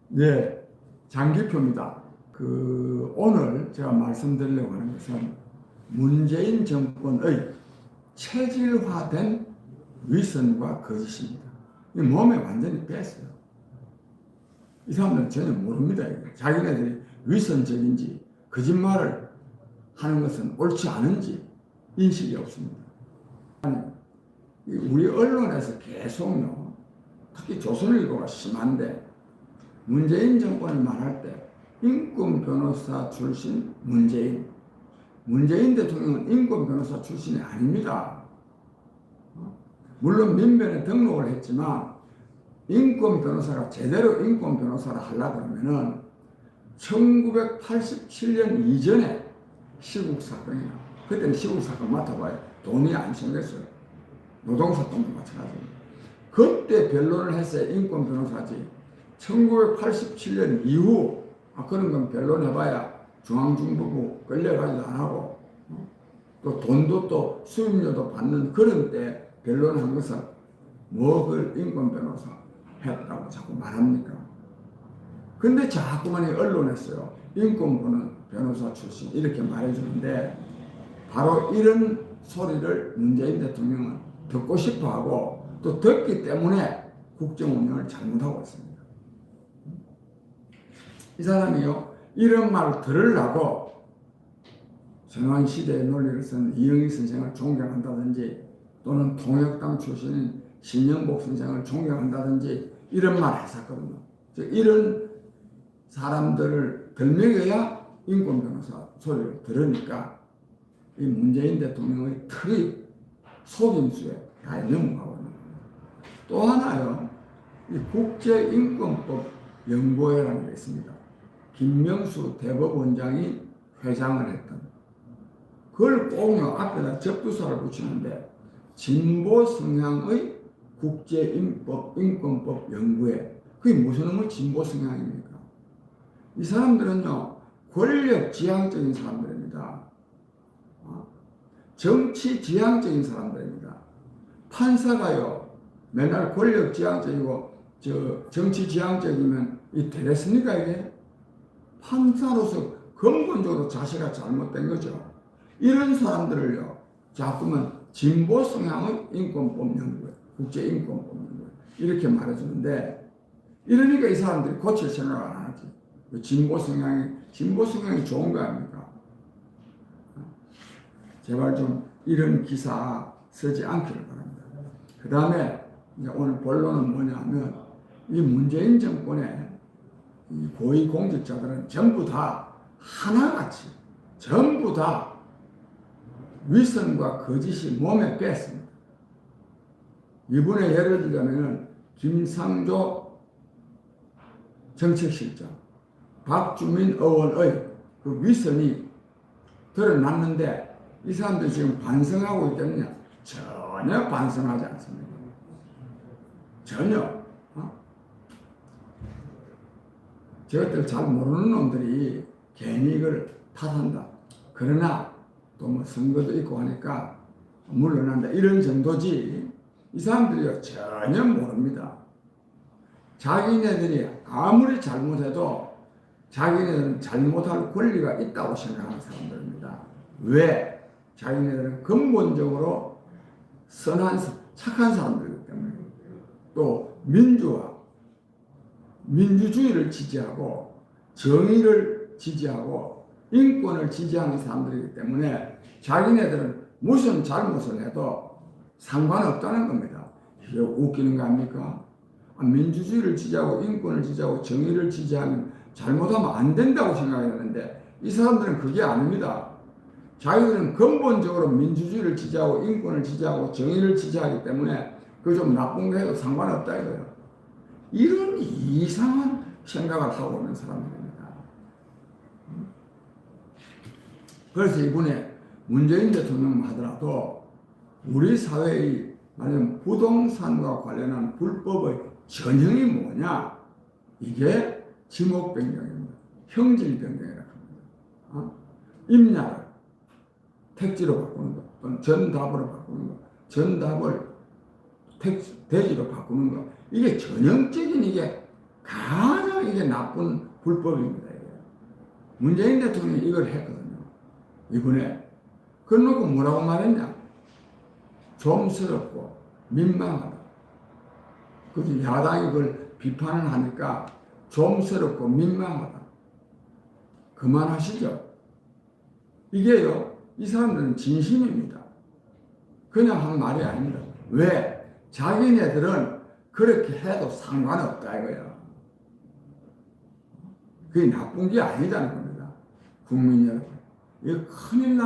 네, 장기표입니다. 오늘 제가 말씀드리려고 하는 것은 문재인 정권의 체질화된 위선과 거짓입니다. 이 몸에 완전히 뺐어요. 이 사람들은 전혀 모릅니다. 자기네들이 위선적인지 거짓말을 하는 것은 옳지 않은지 인식이 없습니다. 우리 언론에서 계속요, 특히 조선일보가 심한데, 문재인 정권을 말할 때 인권 변호사 출신 문재인 대통령은 인권 변호사 출신이 아닙니다. 물론 민변에 등록을 했지만 인권 변호사가 제대로 인권 변호사를 하려고 그러면은 1987년 이전에 시국 사건이나, 그때는 시국 사건 맡아봐야 돈이 안 생겼어요. 노동사건도 마찬가지입니다. 그때 변론을 했어야 인권 변호사지. 1987년 이후 그런 건 변론해봐야 중앙정부부 끌려가지도 안 하고, 또 돈도 또 수임료도 받는 그런 때 변론한 것은 그걸 인권 변호사 했다고 자꾸 말합니까? 근데 자꾸만 언론에서요, 인권 보는 변호사 출신 이렇게 말해주는데, 바로 이런 소리를 문재인 대통령은 듣고 싶어하고 또 듣기 때문에 국정 운영을 잘못하고 있습니다. 이 사람이요, 이런 말을 들으려고 전환시대의 논리를 쓴 이영희 선생을 존경한다든지, 또는 통역당 출신인 신영복 선생을 존경한다든지 이런 말을 했었거든요. 이런 사람들을 들먹여야 인권 변호사 소리를 들으니까 이 문재인 대통령의 틀이 속임수에 다 넘어가고 있는 겁니다. 또 하나요, 이 국제인권법 연구회라는 게 있습니다. 김명수 대법원장이 회장을 했던, 그걸 꼭요 앞에다 접두사를 붙이는데, 진보 성향의 국제인권법 연구회. 그게 무슨 놈의 진보 성향입니까? 이 사람들은요, 권력 지향적인 사람들입니다. 정치 지향적인 사람들입니다. 판사가요, 맨날 권력 지향적이고 정치 지향적이면 되겠습니까 이게? 판사로서 근본적으로 자세가 잘못된 거죠. 이런 사람들을요, 자꾸만 진보 성향의 인권법 연구회, 국제인권법 연구회 이렇게 말해주는데, 이러니까 이 사람들이 고칠 생각을 안 하지. 진보 성향이 좋은 거 아닙니까? 제발 좀 이런 기사 쓰지 않기를 바랍니다. 그 다음에 오늘 본론은 뭐냐면, 이 문재인 정권의 이 고위공직자들은 전부 다 하나같이 전부 다 위선과 거짓이 몸에 뺐습니다. 이번에 예를 들자면 김상조 정책실장, 박주민 의원의 그 위선이 드러났는데, 이 사람들이 지금 반성하고 있겠느냐? 전혀 반성하지 않습니다. 전혀. 저것들 잘 모르는 놈들이 괜히 이걸 탓한다. 그러나 또 뭐 선거도 있고 하니까 물러난다. 이런 정도지. 이 사람들이요, 전혀 모릅니다. 자기네들이 아무리 잘못해도 자기네들은 잘못할 권리가 있다고 생각하는 사람들입니다. 왜? 자기네들은 근본적으로 착한 사람들이기 때문에, 또 민주주의를 지지하고 정의를 지지하고 인권을 지지하는 사람들이기 때문에 자기네들은 무슨 잘못을 해도 상관없다는 겁니다. 이게 웃기는 거 아닙니까? 민주주의를 지지하고 인권을 지지하고 정의를 지지하면 잘못하면 안 된다고 생각하는데, 이 사람들은 그게 아닙니다. 자기들은 근본적으로 민주주의를 지지하고 인권을 지지하고 정의를 지지하기 때문에 그 좀 나쁜 거 해도 상관없다 이거예요. 이런 이상한 생각을 하고 있는 사람들입니다. 그래서 이번에 문재인 대통령 하더라도 우리 사회의 말하자면 부동산과 관련한 불법의 전형이 뭐냐? 이게 지목변경입니다. 형질변경이라고 합니다. 임야를 택지로 바꾸는 것, 또는 전답으로 바꾸는 것, 전답을 대지로 바꾸는 것, 이게 전형적인, 이게 가장 이게 되게 나쁜 불법입니다. 이게. 문재인 대통령이 이걸 했거든요. 이번에. 그래놓고 뭐라고 말했냐? 좀스럽고 민망하다. 그래서 야당이 그걸 비판을 하니까 좀스럽고 민망하다. 그만하시죠. 이게요, 이 사람들은 진심입니다. 그냥 한 말이 아닙니다. 왜? 자기네들은 그렇게 해도 상관없다 이거야. 그게 나쁜 게 아니다는 겁니다. 국민 여러분. 이거 큰일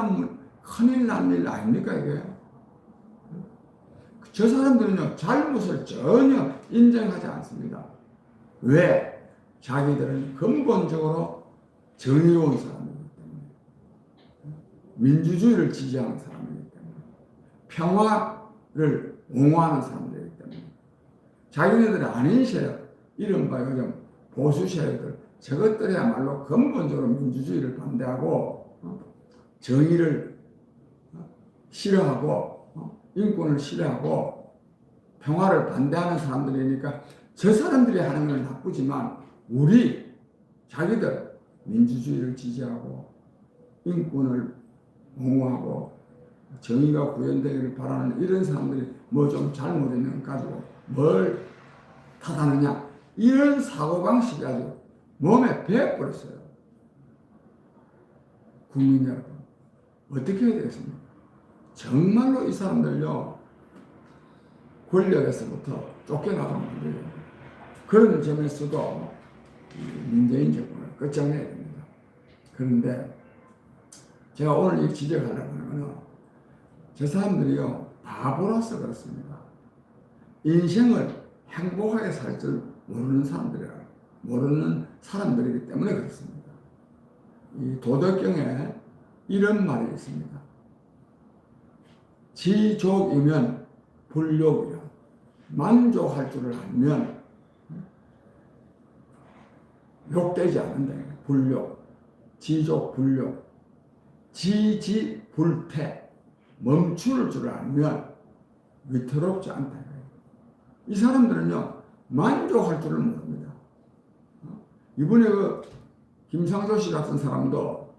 난 일 아닙니까, 이게? 저 사람들은요, 잘못을 전혀 인정하지 않습니다. 왜? 자기들은 근본적으로 정의로운 사람이기 때문에. 민주주의를 지지하는 사람이기 때문에. 평화를 옹호하는 사람들이기 때문에. 자기네들이 아닌 세력, 이른바 요즘 보수 세력들, 저것들이야말로 근본적으로 민주주의를 반대하고, 정의를 싫어하고, 인권을 싫어하고, 평화를 반대하는 사람들이니까 저 사람들이 하는 건 나쁘지만, 우리, 자기들, 민주주의를 지지하고, 인권을 옹호하고, 정의가 구현되기를 바라는 이런 사람들이 뭐 좀 잘못했는 것 가지고 뭘 탓하느냐. 이런 사고방식이 아주 몸에 배어버렸어요. 국민 여러분, 어떻게 해야 되겠습니까? 정말로 이 사람들요, 권력에서부터 쫓겨나가면 안 돼요. 그런 점에서도 문재인 정권을 끝장내야 됩니다. 그런데 제가 오늘 이 지적하려고 하는 것은 저 사람들이요, 바보라서 그렇습니다. 인생을 행복하게 살 줄 모르는 사람들이기 때문에 그렇습니다. 이 도덕경에 이런 말이 있습니다. 지족이면 불욕이라. 만족할 줄을 알면 욕되지 않는다. 불욕, 지족, 불욕, 지지불태, 멈출 줄 알면 위태롭지 않다. 이 사람들은요, 만족할 줄을 모릅니다. 이번에 그 김상조 씨 같은 사람도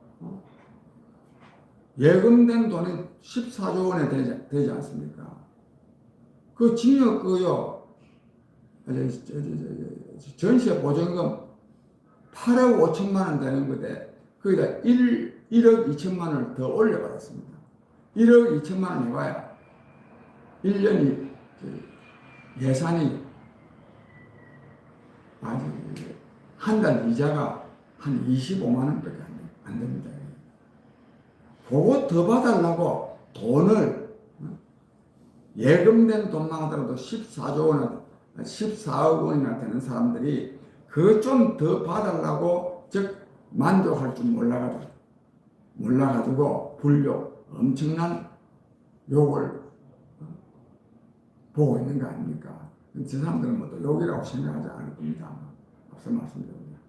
예금된 돈이 14조 원에 되지 않습니까? 그 징역 그요, 전세 보증금 8억 5천만 원 되는 건데, 거기다 1억 2천만 원을 더 올려받았습니다. 1억 2천만 원 해봐야 1년이 예산이 아주 한 달 이자가 한 25만 원밖에 안 됩니다. 그거 더 봐달라고 돈을 예금된 돈만 하더라도 14조 원, 14억 원이나 되는 사람들이 그거 좀 더 봐달라고 즉 만족할 줄 몰라가지고 불욕, 엄청난 욕을 보고 있는 거 아닙니까? 저 사람들은 뭐 또 욕이라고 생각하지 않을 겁니다. 앞서 말씀드립니다.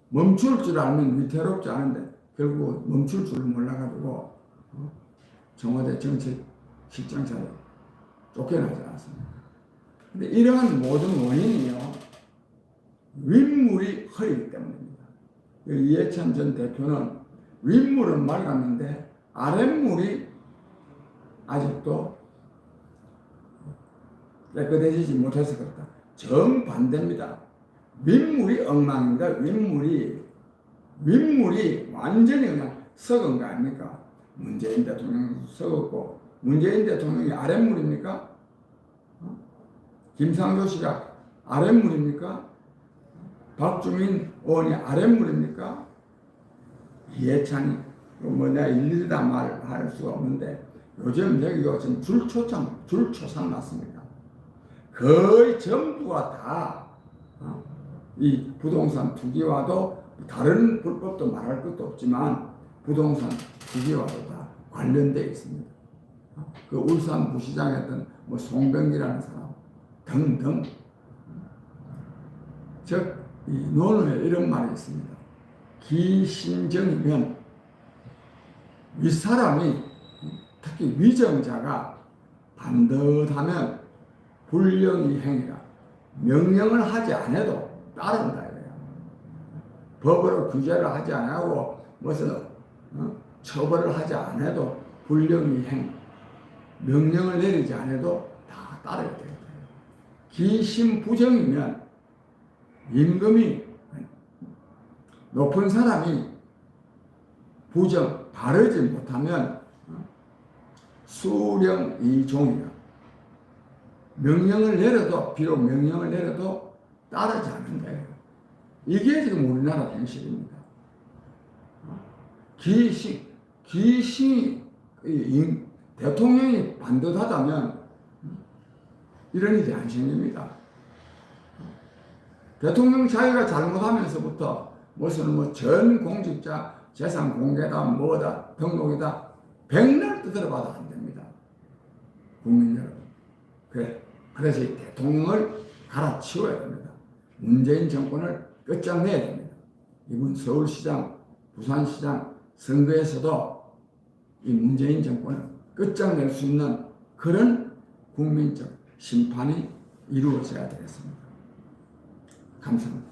멈출 줄 알면 위태롭지 않은데 결국 멈출 줄을 몰라가지고 청와대 정책실장처럼 쫓겨나지 않습니다. 근데 이러한 모든 원인이요, 윗물이 흐리기 때문입니다. 이해찬 전 대표는 윗물은 맑았는데 아랫물이 아직도 깨끗해지지 못해서 그렇다. 정반대입니다. 윗물이 엉망입니다. 윗물이 완전히 그냥 썩은 거 아닙니까? 문재인 대통령도 썩었고, 문재인 대통령이 아랫물입니까? 김상조 씨가 아랫물입니까? 박주민 의원이 아랫물입니까? 이해찬이 뭐 내가 일일이 다 말할 수가 없는데 요즘 여기가 지금 줄초상 났습니다. 거의 전부가 다 이 부동산 투기와도 다른 불법도 말할 것도 없지만 부동산 투기와도 다 관련되어 있습니다. 그 울산 부시장이었던 뭐 송병기라는 사람 등등. 즉, 이 논어에 이런 말이 있습니다. 기신정이면 윗사람이, 특히 위정자가 반듯하면 불령이 행이라. 명령을 하지 않아도 따른다 이거야. 법으로 규제를 하지 않고 무슨 처벌을 하지 않아도 불령이행 명령을 내리지 않아도 다 따라야 돼요. 기심부정이면 임금이 높은 사람이 부정 바르지 못하면 수령이종이야. 명령을 내려도 비록 명령을 내려도 따르지 않는다. 이게 지금 우리나라 현실입니다. 기시 대통령이 반듯하다면 이런 일이 안 생깁니다. 대통령 자기가 잘못하면서부터 무슨 전 공직자 재산 공개다 뭐다 등록이다 백날 두드려봐도 안 됩니다. 국민 여러분. 그래서 이 대통령을 갈아치워야 됩니다. 문재인 정권을 끝장내야 됩니다. 이번 서울시장, 부산시장 선거에서도 이 문재인 정권을 끝장낼 수 있는 그런 국민적 심판이 이루어져야 되겠습니다. 감사합니다.